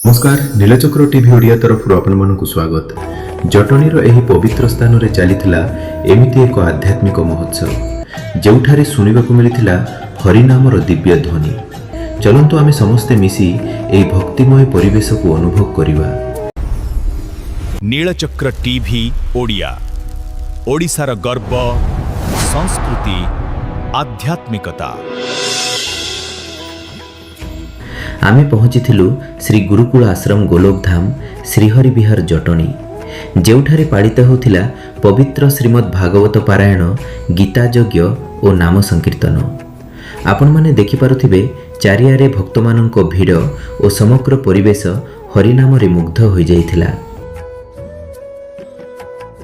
नमस्कार नीलचक्र टीवी ओडिया तरफ आपको स्वागत। जटणीर एही पवित्र स्थान रे चलीथिला एमिति एक आध्यात्मिक महोत्सव जेउठारे सुनिबाकु मिलिथिला हरिनामर दिव्य ध्वनि। चलंतु आमे समस्ते मिसी एही भक्तिमय परिवेश को अनुभव करिवा। नीलचक्र टीवी ओडिया ओडिशार गर्व संस्कृति आध्यात्मिकता। आमे पहुँचीथिलु श्री गुरुकुल आश्रम गोलोकधाम श्रीहरि विहार जटणी जेउठारे पालित होतिला पवित्र श्रीमद् भागवत पारायण गीता यज्ञ और नाम संकीर्तन। आपण माने देखि पारुथिबे चारियारे भक्तमानंको भिड़ और समग्र परिवेश हरिनाम रे मुग्ध होई जाइथिला।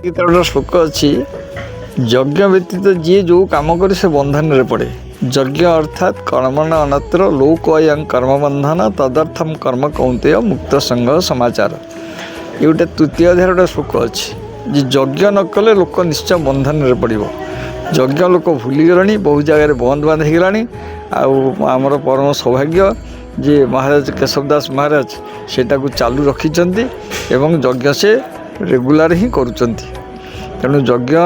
गीतार श्लोक अच्छी यज्ञ व्यतीत जी जो काम करे से बंधन रे पड़े। यज्ञ अर्थात कर्मण अनत्र लोक अयं कर्म बंधन तदर्थम कर्म कौंतेय मुक्त संग समाचार। ये गोटे तृतीय अध्याय गोटे श्लोक अच्छी यज्ञ न कले लोक निश्चय बंधन रे पड़ो। यज्ञ लोक भूलीगले बहुत जगह बंद बांध हो आमर परम सौभाग्य जे महाराज केशवदास महाराज सेटा को चालू रखिंट एवं यज्ञ से रेगुलार ही करुँच। तेणु यज्ञ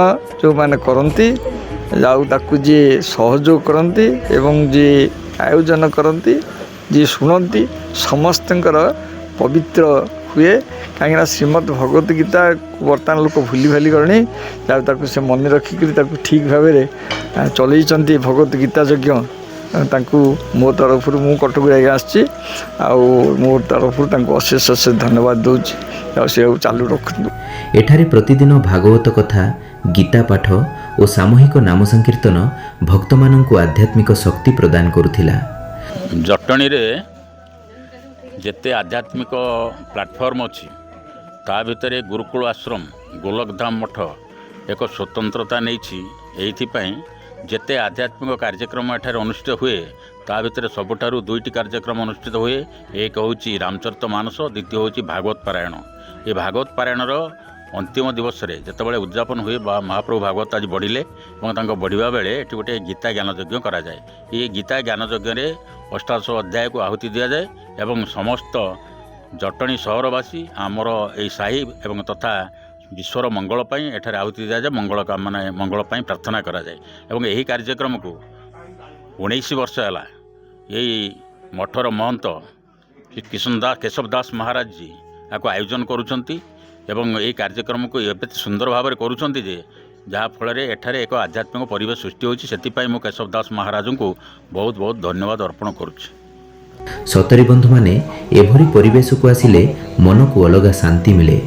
जो मैंने करती ताकू जी सहयोग करती एवं जी आयोजन करती जी शुणती समस्तଙ୍କର पवित्र हुए। कहीं श्रीमद् भगवत गीता बर्तमान लोक भूली भाली गले ताकू से मन रखिक ठीक भाव में चलई भगवत गीता यज्ञ ताकू मो तरफ मु कटक आगे आसी मो तरफ अशेष अशेष धन्यवाद दूसरी से चालू रखु। एठारे प्रतिदिन भागवत कथा गीता पाठ और सामूहिक नाम संकीर्तन भक्तमानंकु आध्यात्मिक शक्ति प्रदान करुथिला। जटणी रे जेते आध्यात्मिक प्लाटफर्म अच्छी ता भितर गुरुकुल आश्रम गोलकधाम मठ एक स्वतंत्रता नहीं। जेते आध्यात्मिक कार्यक्रम एठारे अनुष्ठित हुए ता भितर सबुठारु दुईटी कार्यक्रम अनुष्ठित हुए। एक होची रामचरितमानस, द्वितीय होची भागवत पारायण। ये भागवत पारायणर अंतिम दिवस रे जितेबाला उद्यापन हुए महाप्रभु भागवत आज बढ़िले और बढ़िया बेले ये गोटे गीता ज्ञान यज्ञ करा जाए। ये गीता ज्ञान यज्ञ रे 88 अध्याय को आहुति दिया जाए एवं समस्त जटणी सहरवासी आमर ये साही एवं तथा विश्वर मंगल पाई एठारे आहुति दिया जाए। मंगल माने मंगल पाई प्रार्थना करा जाए एवं यही कार्यक्रम को 19 वर्ष है यही मठर महंत केशवदास महाराज जी आपको आयोजन करुँच एवं यही कार्यक्रम को एवं सुंदर भाव में करुँच जहाँ फल एठारे एक आध्यात्मिक परिवेश सृष्टि होती। से मु केशवदास महाराज को बहुत बहुत धन्यवाद अर्पण करुच्ची। सतरी बंधु माने एभरी परिवेश को आसिले मन को अलग शांति मिले।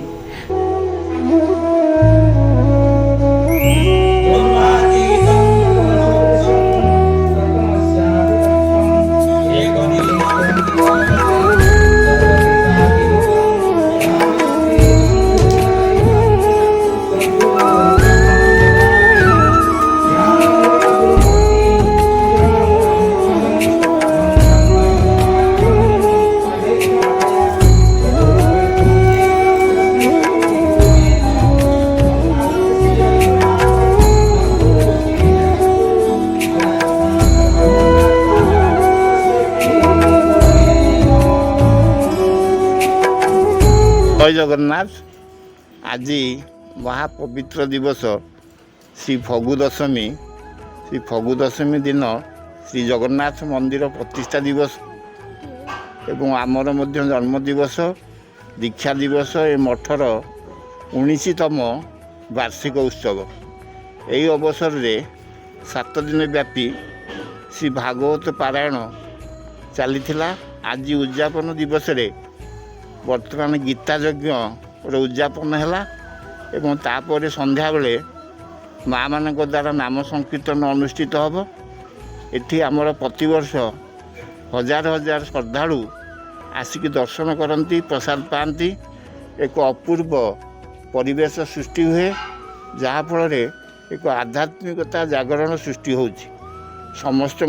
जय जगन्नाथ। आज महापवित्र दिवस श्री फगु दशमी दिन श्री जगन्नाथ मंदिर प्रतिष्ठा दिवस एवं आमर मध्य जन्म दिवस दीक्षा दिवस ए मठर 19तम वार्षिक उत्सव। यही अवसर में 7 दिन व्यापी श्री भागवत पारायण चली। आज उद्यापन दिवस रे वर्तमान गीता यज्ञ उद्यापन है एवं तापर संध्या बेले माँ मान द्वारा नाम संकीर्तन अनुष्ठित हम। एठी आमर प्रतिवर्ष हजार हजार श्रद्धालु आसिक दर्शन करती प्रसाद पाती। एक अपूर्व परिवेश सृष्टि हुए जहाँ फल एक आध्यात्मिकता जागरण सृष्टि होछि। समस्त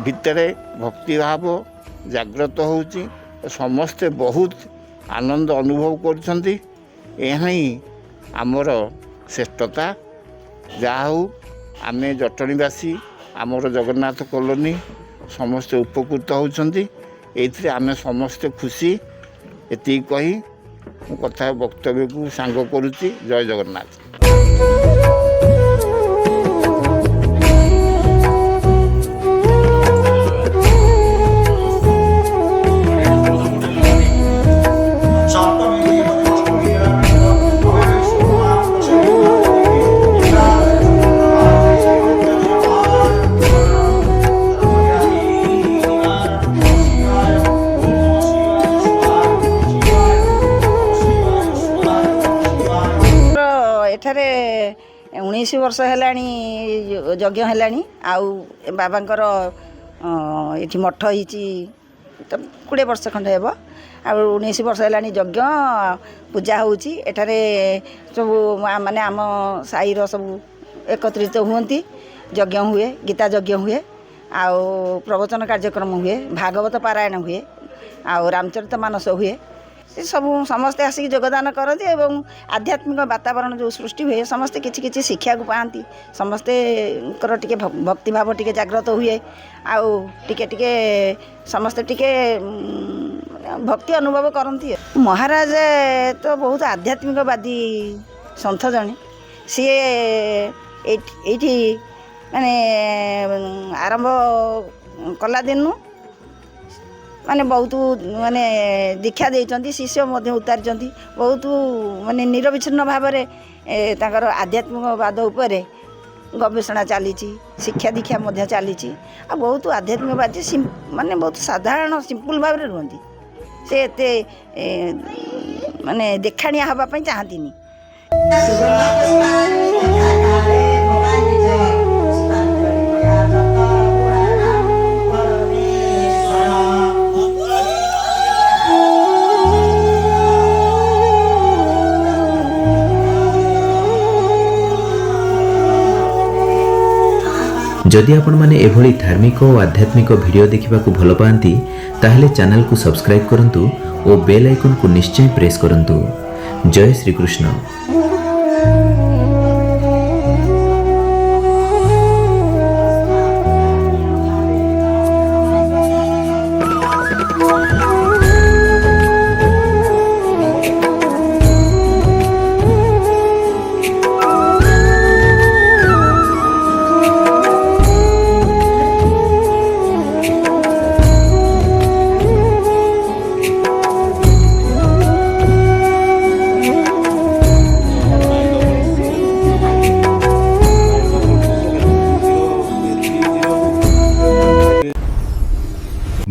भितर भक्तिभाव जागृत होछि। समस्ते बहुत आनंद अनुभव करछंती। यही आमर श्रेष्ठता जहाँ हो आमे जटणीवासी आमर जगन्नाथ कॉलोनी समस्ते उपकृत होउछंती। ଏଇଥିରେ ଆମେ ସମସ୍ତେ ଖୁସି। ଏତିକି କହି ମୁଁ କଥା ବକ୍ତବ୍ୟକୁ ସାଙ୍ଗ କରୁଛି। ଜୟ ଜଗନ୍ନାଥ। ଏଠାରେ 19 ବର୍ଷ ହେଲାଣି ଯଜ୍ଞ ହେଲାଣି। ଆଉ ବାବାଙ୍କର ଏଠି ମଠ ହେଇଛି 20 ବର୍ଷ ଖଣ୍ଡେ ହେବ। ଆଉ 19 ବର୍ଷ ହେଲାଣି ଯଜ୍ଞ ପୂଜା ହେଉଛି। ଏଠାରେ ସବୁ ମାନେ ଆମ ସାହିର ସବୁ ଏକତ୍ରିତ ହୁଅନ୍ତି। ଯଜ୍ଞ ହୁଏ, ଗୀତା ଯଜ୍ଞ ହୁଏ, ଆଉ ପ୍ରବଚନ କାର୍ଯ୍ୟକ୍ରମ ହୁଏ, ଭାଗବତ ପାରାୟଣ ହୁଏ, ଆଉ ରାମଚରିତ ମାନସ ହୁଏ। ସେ ସବୁ ସମସ୍ତେ ଆସିକି ଯୋଗଦାନ କରନ୍ତି ଏବଂ ଆଧ୍ୟାତ୍ମିକ ବାତାବରଣ ଯେଉଁ ସୃଷ୍ଟି ହୁଏ ସମସ୍ତେ କିଛି କିଛି ଶିଖିବାକୁ ପାଆନ୍ତି। ସମସ୍ତେଙ୍କର ଟିକେ ଭକ୍ତିଭାବ ଟିକେ ଜାଗ୍ରତ ହୁଏ। ଆଉ ଟିକେ ସମସ୍ତେ ଟିକେ ଭକ୍ତି ଅନୁଭବ କରନ୍ତି। ମହାରାଜ ତ ବହୁତ ଆଧ୍ୟାତ୍ମିକବାଦୀ ସନ୍ଥ ଜଣେ। ସିଏ ଏଇଠି ମାନେ ଆରମ୍ଭ କଲା ଦିନୁ ମାନେ ବହୁତ ମାନେ ଦୀକ୍ଷା ଦେଇଛନ୍ତି, ଶିଷ୍ୟ ମଧ୍ୟ ଉତାରିଛନ୍ତି। ବହୁତ ମାନେ ନିରବିଚ୍ଛିନ୍ନ ଭାବରେ ତାଙ୍କର ଆଧ୍ୟାତ୍ମିକବାଦ ଉପରେ ଗବେଷଣା ଚାଲିଛି, ଶିକ୍ଷା ଦୀକ୍ଷା ମଧ୍ୟ ଚାଲିଛି। ଆଉ ବହୁତ ଆଧ୍ୟାତ୍ମିକବାଦୀ ମାନେ ବହୁତ ସାଧାରଣ ସିମ୍ପୁଲ୍ ଭାବରେ ରୁହନ୍ତି। ସେ ଏତେ ମାନେ ଦେଖାଣିଆ ହେବା ପାଇଁ ଚାହାନ୍ତିନି। ଯଦି ଆପଣମାନେ ଏଭଳି ଧାର୍ମିକ ଓ ଆଧ୍ୟାତ୍ମିକ ଭିଡ଼ିଓ ଦେଖିବାକୁ ଭଲ ପାଆନ୍ତି ତାହେଲେ ଚ୍ୟାନେଲକୁ ସବସ୍କ୍ରାଇବ୍ କରନ୍ତୁ ଓ ବେଲ୍ ଆଇକନ୍କୁ ନିଶ୍ଚୟ ପ୍ରେସ୍ କରନ୍ତୁ। ଜୟ ଶ୍ରୀକୃଷ୍ଣ।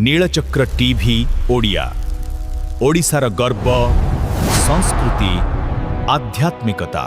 नीलचक्र टीवी ओडिया ओडिशार गर्व संस्कृति आध्यात्मिकता।